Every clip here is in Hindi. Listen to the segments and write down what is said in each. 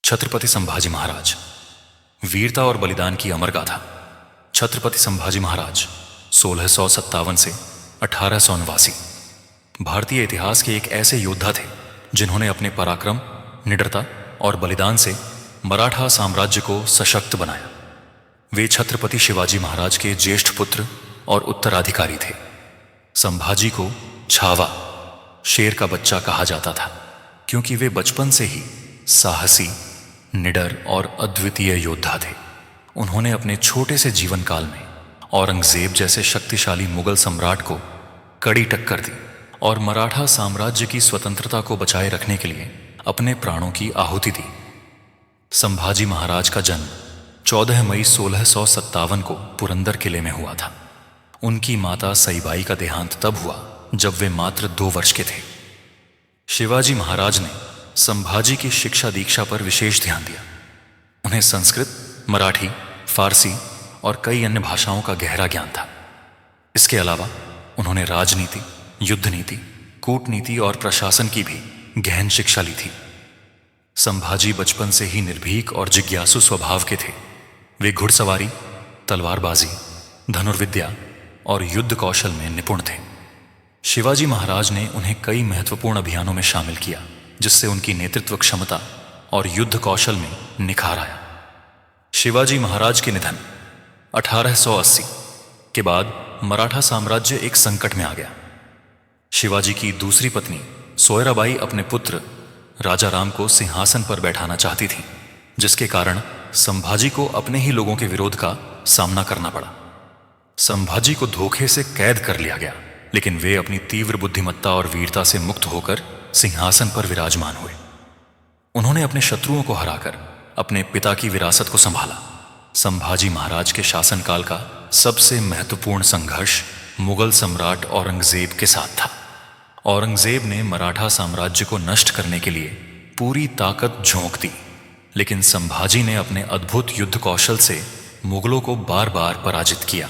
छत्रपति संभाजी महाराज, वीरता और बलिदान की अमर गाथा। छत्रपति संभाजी महाराज 1657 से 1889 भारतीय इतिहास के एक ऐसे योद्धा थे जिन्होंने अपने पराक्रम, निडरता और बलिदान से मराठा साम्राज्य को सशक्त बनाया। वे छत्रपति शिवाजी महाराज के ज्येष्ठ पुत्र और उत्तराधिकारी थे। संभाजी को छावा, शेर का बच्चा कहा जाता था, क्योंकि वे बचपन से ही साहसी, निडर और अद्वितीय योद्धा थे। उन्होंने अपने छोटे से जीवन काल में औरंगजेब जैसे शक्तिशाली मुगल सम्राट को कड़ी टक्कर दी और मराठा साम्राज्य की स्वतंत्रता को बचाए रखने के लिए अपने प्राणों की आहुति दी। संभाजी महाराज का जन्म 14 मई 1657 को पुरंदर किले में हुआ था। उनकी माता सईबाई का देहांत तब हुआ जब वे मात्र 2 वर्ष के थे। शिवाजी महाराज ने संभाजी की शिक्षा दीक्षा पर विशेष ध्यान दिया। उन्हें संस्कृत, मराठी, फारसी और कई अन्य भाषाओं का गहरा ज्ञान था। इसके अलावा उन्होंने राजनीति, युद्ध नीति, कूटनीति और प्रशासन की भी गहन शिक्षा ली थी। संभाजी बचपन से ही निर्भीक और जिज्ञासु स्वभाव के थे। वे घुड़सवारी, तलवारबाजी, धनुर्विद्या और युद्ध कौशल में निपुण थे। शिवाजी महाराज ने उन्हें कई महत्वपूर्ण अभियानों में शामिल किया, जिससे उनकी नेतृत्व क्षमता और युद्ध कौशल में निखार आया। शिवाजी महाराज के निधन 1880 के बाद मराठा साम्राज्य एक संकट में आ गया। शिवाजी की दूसरी पत्नी सोयराबाई अपने पुत्र राजा राम को सिंहासन पर बैठाना चाहती थी, जिसके कारण संभाजी को अपने ही लोगों के विरोध का सामना करना पड़ा। संभाजी को धोखे से कैद कर लिया गया, लेकिन वे अपनी तीव्र बुद्धिमत्ता और वीरता से मुक्त होकर सिंहासन पर विराजमान हुए। उन्होंने अपने शत्रुओं को हराकर अपने पिता की विरासत को संभाला। संभाजी महाराज के शासनकाल का सबसे महत्वपूर्ण संघर्ष मुगल सम्राट औरंगजेब के साथ था। औरंगजेब ने मराठा साम्राज्य को नष्ट करने के लिए पूरी ताकत झोंक दी, लेकिन संभाजी ने अपने अद्भुत युद्ध कौशल से मुगलों को बार बार पराजित किया।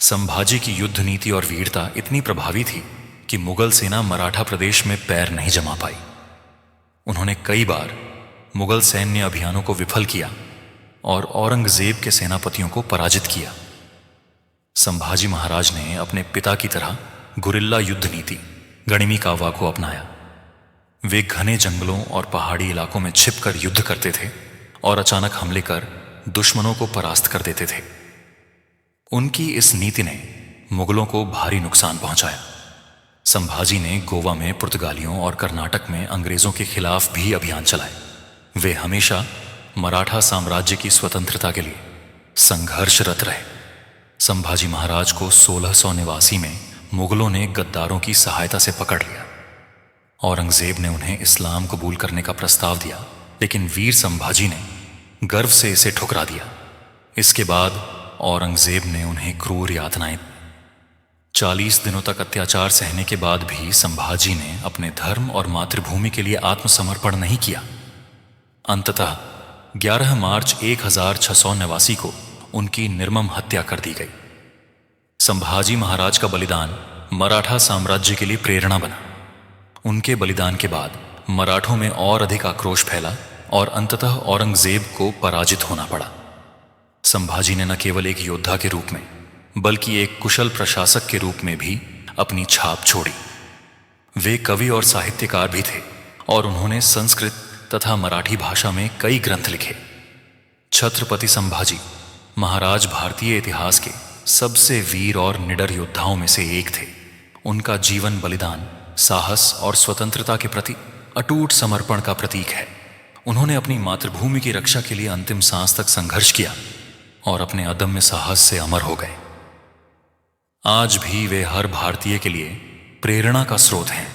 संभाजी की युद्ध नीति और वीरता इतनी प्रभावी थी कि मुगल सेना मराठा प्रदेश में पैर नहीं जमा पाई। उन्होंने कई बार मुगल सैन्य अभियानों को विफल किया और औरंगजेब के सेनापतियों को पराजित किया। संभाजी महाराज ने अपने पिता की तरह गुरिल्ला युद्ध नीति गणिमी कावा को अपनाया। वे घने जंगलों और पहाड़ी इलाकों में छिपकर युद्ध करते थे और अचानक हमले कर दुश्मनों को परास्त कर देते थे। उनकी इस नीति ने मुगलों को भारी नुकसान पहुंचाया। संभाजी ने गोवा में पुर्तगालियों और कर्नाटक में अंग्रेजों के खिलाफ भी अभियान चलाए। वे हमेशा मराठा साम्राज्य की स्वतंत्रता के लिए संघर्षरत रहे। संभाजी महाराज को 1689 में मुगलों ने गद्दारों की सहायता से पकड़ लिया। औरंगजेब ने उन्हें इस्लाम कबूल करने का प्रस्ताव दिया, लेकिन वीर संभाजी ने गर्व से इसे ठुकरा दिया। इसके बाद औरंगजेब ने उन्हें क्रूर यातनाएं 40 दिनों तक अत्याचार सहने के बाद भी संभाजी ने अपने धर्म और मातृभूमि के लिए आत्मसमर्पण नहीं किया। अंततः 11 मार्च 1689 को उनकी निर्मम हत्या कर दी गई। संभाजी महाराज का बलिदान मराठा साम्राज्य के लिए प्रेरणा बना। उनके बलिदान के बाद मराठों में और अधिक आक्रोश फैला और अंततः औरंगजेब को पराजित होना पड़ा। संभाजी ने न केवल एक योद्धा के रूप में बल्कि एक कुशल प्रशासक के रूप में भी अपनी छाप छोड़ी। वे कवि और साहित्यकार भी थे और उन्होंने संस्कृत तथा मराठी भाषा में कई ग्रंथ लिखे। छत्रपति संभाजी महाराज भारतीय इतिहास के सबसे वीर और निडर योद्धाओं में से एक थे। उनका जीवन बलिदान, साहस और स्वतंत्रता के प्रति अटूट समर्पण का प्रतीक है। उन्होंने अपनी मातृभूमि की रक्षा के लिए अंतिम सांस तक संघर्ष किया और अपने अदम्य साहस से अमर हो गए। आज भी वे हर भारतीय के लिए प्रेरणा का स्रोत हैं।